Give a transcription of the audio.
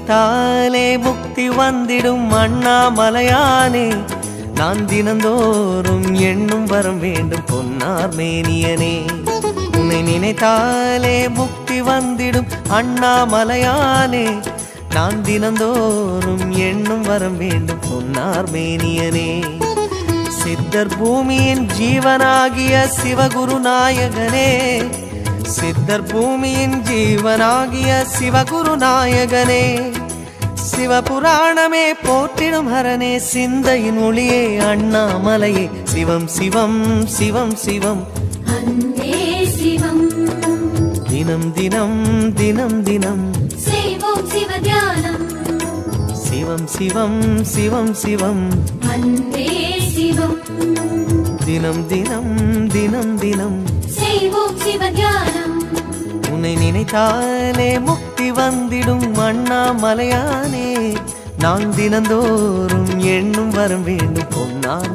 நினைத்தாலே முக்தி வந்திடும் அண்ணாமலையானே, நான் தினந்தோறும் எண்ணும் வரம் வேண்டும் பொன்னார் மேனியனே. உன்னை நினைத்தாலே முக்தி வந்திடும் அண்ணாமலையானே, நான் தினந்தோறும் எண்ணும் வரம் வேண்டும் பொன்னார் மேனியனே. சித்தர் பூமியின் ஜீவனாகிய சிவகுரு நாயகனே, சித்தர் பூமியின் ஜீவனாகிய சிவகுரு நாயகனே, சிவபுராணமே போற்றிடும் ஹரனே, சிந்தையின் ஒளியே அண்ணாமலையே, சிவம் சிவம் சிவம் சிவம் அன்பே சிவம். தினம் தினம் தினம் தினம் செய்வோம் சிவ தியானம். சிவம் சிவம் சிவம் சிவம் அன்பே சிவம். தினம் தினம் தினம் தினம் செய்வோம் சிவ தியானம். உன்னை நினைத்தாலே முக்தி வந்திடும் அண்ணாமலையானே, நான் தினந்தோறும் எண்ணும் வரம் வேண்டும் பொன்னார்